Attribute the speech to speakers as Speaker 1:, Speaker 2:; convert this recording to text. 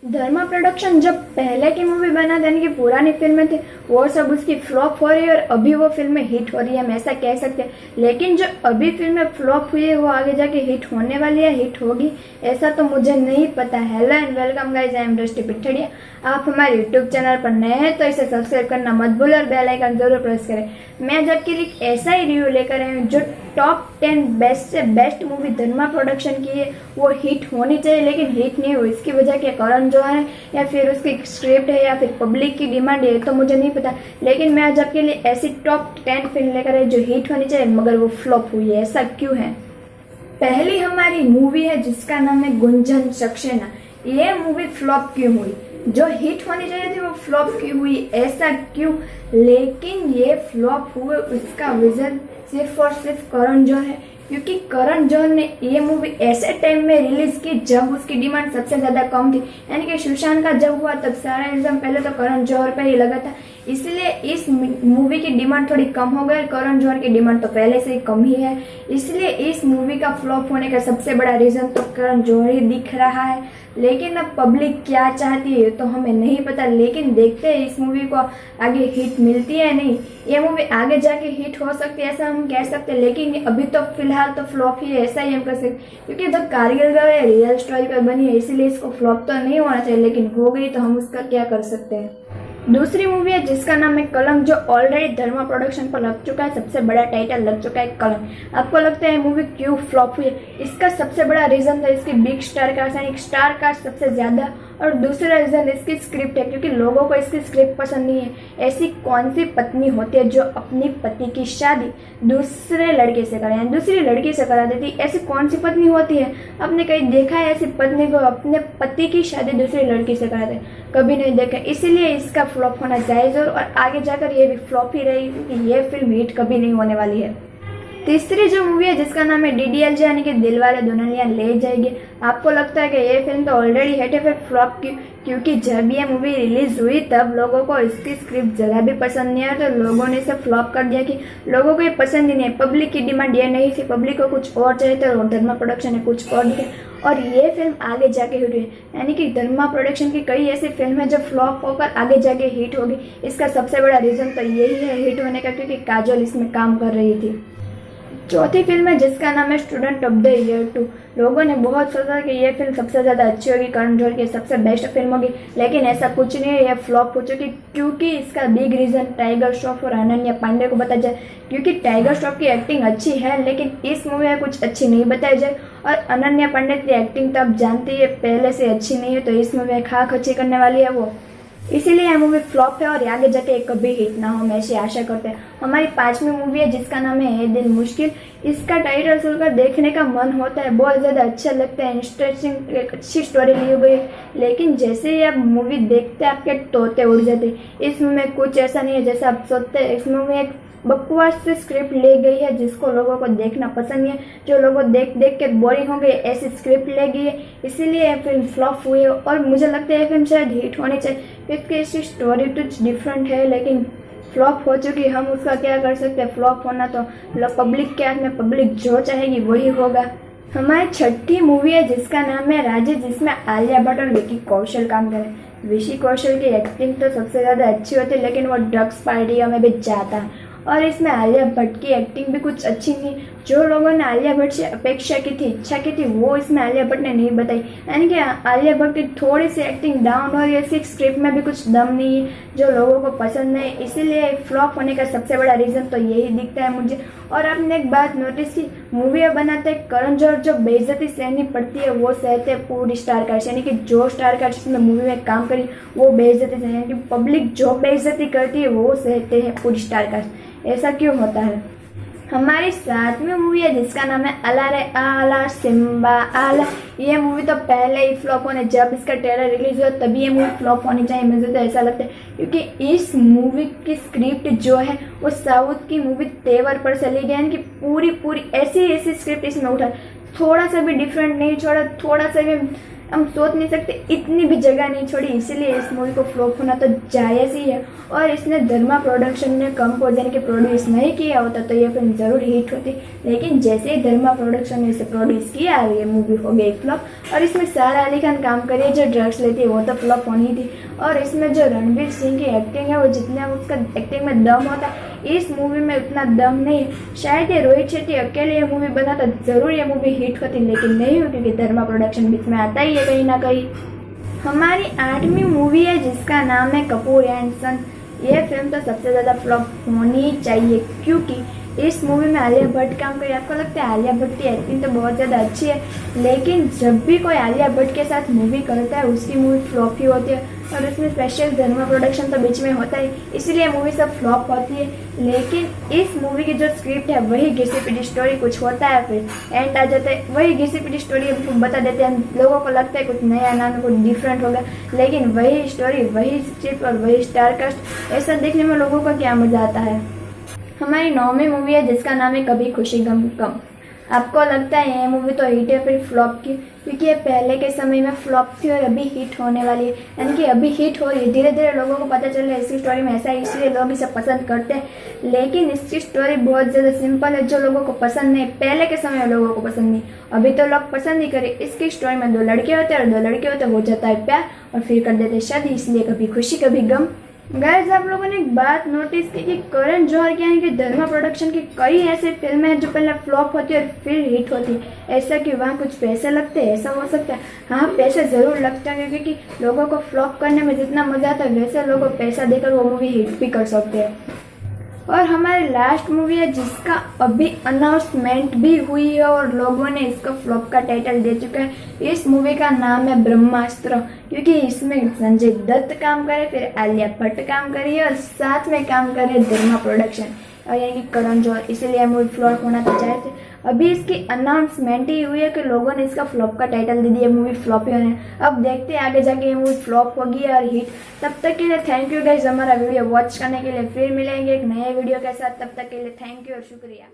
Speaker 1: धर्मा production जब पहले की मूवी बना था, यानी कि पुरानी फिल्में थी, वो सब उसकी फ्लॉप हो रही है और अभी वो फिल्में हिट हो रही है, हम ऐसा कह सकते हैं। लेकिन जो अभी फिल्में फ्लॉप हुई है वो आगे जाके हिट होने वाली है, हिट होगी ऐसा तो मुझे नहीं पता। Hello and welcome guys, I am दृष्टि पिठड़िया। आप हमारे यूट्यूब चैनल पर नए हैं तो इसे सब्सक्राइब करना मत भूलें और बेल आइकन जरूर प्रेस करें। मैं आज आपके लिए ऐसा ही रिव्यू लेकर आई हूँ जो टॉप 10 बेस्ट से बेस्ट मूवी धर्मा प्रोडक्शन की है, वो हिट होनी चाहिए लेकिन हिट नहीं हुई। इसकी वजह क्या करण जो है या फिर उसकी स्क्रिप्ट है या फिर पब्लिक की डिमांड है तो मुझे नहीं पता। लेकिन मैं आज आपके लिए ऐसी टॉप 10 फिल्म लेकर आई जो हिट होनी चाहिए मगर वो फ्लॉप हुई है। ऐसा क्यों है? पहली हमारी मूवी है जिसका नाम है गुंजन सक्सेना। ये मूवी फ्लॉप क्यों हुई? जो हिट होनी चाहिए थी वो फ्लॉप क्यों हुई, ऐसा क्यों? लेकिन ये फ्लॉप हुए उसका रीजन सिर्फ और सिर्फ करण जौहर है, क्योंकि करण जौहर ने ये मूवी ऐसे टाइम में रिलीज की जब उसकी डिमांड सबसे ज्यादा कम थी। यानी कि सुशांत का जब हुआ तब सारा इल्जाम पहले तो करण जौहर पे ही लगा था, इसलिए इस मूवी की डिमांड थोड़ी कम हो गई। करण जौहर की डिमांड तो पहले से ही कम ही है, इसलिए इस मूवी का फ्लॉप होने का सबसे बड़ा रीजन तो करण जौहर ही दिख रहा है। लेकिन अब पब्लिक क्या चाहती है तो हमें नहीं पता, लेकिन देखते हैं इस मूवी को आगे हिट मिलती है नहीं। ये मूवी आगे जाके हिट हो सकती है ऐसा हम कह सकते हैं, लेकिन अभी तो फिलहाल तो फ्लॉप ही है ऐसा ही हम कह सकते, क्योंकि द कारगिल गर्ल है, रियल स्टोरी पर बनी है, इसीलिए इसको फ्लॉप तो नहीं होना चाहिए, लेकिन हो गई तो हम उसका क्या कर सकते हैं। दूसरी मूवी है जिसका नाम है कलंक, जो ऑलरेडी धर्मा प्रोडक्शन पर लग चुका है, सबसे बड़ा टाइटल लग चुका है कलंक। आपको लगता है मूवी क्यों फ्लॉप हुई? इसका सबसे बड़ा रीजन था इसकी बिग स्टार कास्ट, यानी स्टार कास्ट सबसे ज्यादा, और दूसरा रीजन इसकी स्क्रिप्ट है, क्योंकि लोगों को इसकी स्क्रिप्ट पसंद नहीं है। ऐसी कौन सी पत्नी होती है जो अपनी पति की शादी दूसरे लड़के से करे, दूसरी लड़की से करा देती? ऐसी कौन सी पत्नी होती है? आपने कहीं देखा है ऐसी पत्नी को अपने पति की शादी दूसरी लड़की से करा दे? कभी नहीं देखा, इसीलिए इसका फ्लॉप होना जायज और आगे जाकर ये भी फ्लॉप ही रहेगी, क्योंकि ये फिल्म हिट कभी नहीं होने वाली है। तीसरी जो मूवी है जिसका नाम है DDLJ, यानी कि दिलवाले दुल्हनिया ले जाएंगे। आपको लगता है कि ये फिल्म तो ऑलरेडी हिट है, फिर फ्लॉप क्यों? क्योंकि जब ये मूवी रिलीज हुई तब लोगों को इसकी स्क्रिप्ट जरा भी पसंद नहीं आया, तो लोगों ने इसे फ्लॉप कर दिया कि लोगों को ये पसंद ही नहीं है। पब्लिक की डिमांड ये नहीं थी, पब्लिक को कुछ और चाहिए था और धर्मा प्रोडक्शन ने कुछ और दिया और ये फिल्म आगे जाके हिट हुई। यानी कि धर्मा प्रोडक्शन की कई ऐसी फिल्म है जो फ्लॉप होकर आगे जाके हिट होगी। इसका सबसे बड़ा रीजन तो यही है हिट होने का, क्योंकि काजोल इसमें काम कर रही थी। चौथी फिल्म है जिसका नाम है स्टूडेंट ऑफ द ईयर 2। लोगों ने बहुत सोचा कि ये फिल्म सबसे ज्यादा अच्छी होगी, करण जौहर की सबसे बेस्ट फिल्म होगी, लेकिन ऐसा कुछ नहीं है, यह फ्लॉप हो चुकी। क्योंकि इसका बिग रीजन टाइगर श्रॉफ और अनन्या पांडे को बताया जाए, क्योंकि टाइगर श्रॉफ की एक्टिंग अच्छी है लेकिन इस मूवी में कुछ अच्छी नहीं बताई जाए, और अनन्या पांडे की एक्टिंग तो आप जानती है पहले से अच्छी नहीं है, तो इस मूवी में खाक अच्छी करने वाली है वो, इसीलिए यह मूवी फ्लॉप है और आगे जाके कभी हिट ना हो, हम ऐसी आशा करते हैं। हमारी पांचवी मूवी है जिसका नाम है दिल मुश्किल। इसका टाइटल सुनकर देखने का मन होता है, बहुत ज्यादा अच्छा लगता है, इंटरेस्टिंग एक अच्छी स्टोरी ली गई, लेकिन जैसे ही आप मूवी देखते हैं आपके तोते उड़ जाते। इस मूवी में कुछ ऐसा नहीं है जैसा आप सोचते हैं। इस मूवी में एक बकवास से स्क्रिप्ट ले गई है जिसको लोगों को देखना पसंद नहीं है, जो लोगों देख देख के बोरिंग हो गए, ऐसी स्क्रिप्ट ले गई है, इसीलिए यह फिल्म फ्लॉप हुई है। और मुझे लगता है यह फिल्म शायद हिट होनी चाहिए, क्योंकि इसकी स्टोरी कुछ डिफरेंट है, लेकिन फ्लॉप हो चुकी, हम उसका क्या कर सकते हैं। फ्लॉप होना तो पब्लिक के हाथ में, पब्लिक जो चाहेगी वही होगा। हमारी छठी मूवी है जिसका नाम है राजे, जिसमें आलिया भट्ट और विकी कौशल काम करें। विकी कौशल की एक्टिंग तो सबसे ज्यादा अच्छी होती है, लेकिन वो ड्रग्स पार्टियों में भी जाता है, और इसमें आलिया भट्ट की एक्टिंग भी कुछ अच्छी नहीं। जो लोगों ने आलिया भट्ट से अपेक्षा की थी, इच्छा की थी, वो इसमें आलिया भट्ट ने नहीं बताई। यानी कि आलिया भट्ट की थोड़ी सी एक्टिंग डाउन हो रही है, इसकी स्क्रिप्ट में भी कुछ दम नहीं है जो लोगों को पसंद नहीं, इसीलिए फ्लॉप होने का सबसे बड़ा रीजन तो यही दिखता है मुझे। और आपने एक बात नोटिस की, मूवी बनाते करण जौहर जो बेइज्जती सहनी पड़ती है वो सहते पूरी स्टार कास्ट, यानी कि जो स्टार कास्ट जिसमें मूवी में काम करी वो बेइज्जती सहनी, यानी कि पब्लिक जो बेइज्जती करती है वो सहते हैं पूरी स्टार कास्ट। ऐसा क्यों होता है? हमारी सातवीं मूवी है जिसका नाम है अला रे आला सिम्बा आला। ये मूवी तो पहले ही फ्लॉप होने, जब इसका ट्रेलर रिलीज हुआ तभी ये मूवी फ्लॉप होनी चाहिए, मुझे तो ऐसा लगता है, क्योंकि इस मूवी की स्क्रिप्ट जो है वो साउथ की मूवी तेवर पर चली गई, यानी कि पूरी ऐसी स्क्रिप्ट इसमें उठा, थोड़ा सा भी डिफरेंट नहीं छोड़ा, थोड़ा सा भी हम सोच नहीं सकते, इतनी भी जगह नहीं छोड़ी, इसीलिए इस मूवी को फ्लॉप होना तो जायज़ ही है। और इसने धर्मा प्रोडक्शन ने कंपोज यानी कि प्रोड्यूस नहीं किया होता तो ये फिल्म ज़रूर हिट होती, लेकिन जैसे ही धर्मा प्रोडक्शन ने इसे प्रोड्यूस किया ये मूवी हो गई फ्लॉप। और इसमें सारा अली खान काम करिए, जो ड्रग्स लेती है वो तो फ्लॉप होनी थी। और इसमें जो रणवीर सिंह की एक्टिंग है, वो जितना उसका एक्टिंग में दम होता है इस मूवी में उतना दम नहीं है। शायद ये रोहित शेट्टी अकेले ये मूवी बनाता ज़रूर ये मूवी हिट होती, लेकिन नहीं हुई क्योंकि धर्मा प्रोडक्शन बीच में आता ही है कहीं ना कहीं। हमारी 8वीं मूवी है जिसका नाम है कपूर एंड सन। ये फिल्म तो सबसे ज़्यादा फ्लॉप होनी चाहिए क्योंकि इस मूवी में आलिया भट्ट काम करी। आपको लगता है आलिया भट्ट की एक्टिंग तो बहुत ज़्यादा अच्छी है, लेकिन जब भी कोई आलिया भट्ट के साथ मूवी करता है उसकी मूवी फ्लॉप ही होती है। और उसमें स्पेशल धर्मा प्रोडक्शन तो बीच में होता है, इसलिए मूवी सब फ्लॉप होती है। लेकिन इस मूवी की जो स्क्रिप्ट है वही घिसी पिटी स्टोरी, कुछ होता है फिर एंड आ जाता है वही घिसी पिटी स्टोरी हमको बता देते हैं। लोगों को लगता है कुछ नया नाम कुछ डिफरेंट होगा, लेकिन वही स्टोरी वही स्क्रिप्ट और वही स्टार कास्ट, ऐसा देखने में लोगों को क्या मज़ा आता है। हमारी 9वीं मूवी है जिसका नाम है कभी खुशी गम गम। आपको लगता है ये मूवी तो हिट है फिर फ्लॉप की, क्योंकि ये पहले के समय में फ्लॉप थी और अभी हिट होने वाली है, यानी कि अभी हिट हो रही है। धीरे धीरे लोगों को पता चल रहा है इसकी स्टोरी में ऐसा है, इसलिए लोग इसे पसंद करते हैं। लेकिन इसकी स्टोरी बहुत ज़्यादा सिंपल है, जो लोगों को पसंद नहीं, पहले के समय में लोगों को पसंद नहीं, अभी तो लोग पसंद ही करें। इसकी स्टोरी में 2 लड़के होते हैं और 2 लड़के होते हैं, हो जाता है प्यार और फिर कर देते शादी, इसलिए कभी खुशी कभी गम। गाइस, आप लोगों ने एक बात नोटिस की कि करण जौहर की यानी कि धर्मा प्रोडक्शन की कई ऐसे फिल्में हैं जो पहले फ्लॉप होती है और फिर हिट होती है। ऐसा कि वहाँ कुछ पैसे लगते हैं, ऐसा हो सकता है? हाँ, पैसे ज़रूर लगते हैं, क्योंकि लोगों को फ्लॉप करने में जितना मज़ा आता है वैसे लोगों को पैसा देकर वो मूवी हिट भी कर सकते हैं। और हमारी लास्ट मूवी है जिसका अभी अनाउंसमेंट भी हुई है और लोगों ने इसको फ्लॉप का टाइटल दे चुका है। इस मूवी का नाम है ब्रह्मास्त्र, क्योंकि इसमें संजय दत्त काम करे, फिर आलिया भट्ट काम करी और साथ में काम करे धर्मा प्रोडक्शन और यानी कि करण जौहर, इसीलिए मूवी फ्लॉप होना तो चाहिए थे। अभी इसकी अनाउंसमेंट ही हुई है कि लोगों ने इसका फ्लॉप का टाइटल दे दिया, मूवी फ्लॉप ही होने। अब देखते हैं आगे जाके ये मूवी फ्लॉप होगी और हिट। तब तक के लिए थैंक यू गाइस हमारा वीडियो वॉच करने के लिए। फिर मिलेंगे एक नए वीडियो के साथ, तब तक के लिए थैंक यू और शुक्रिया।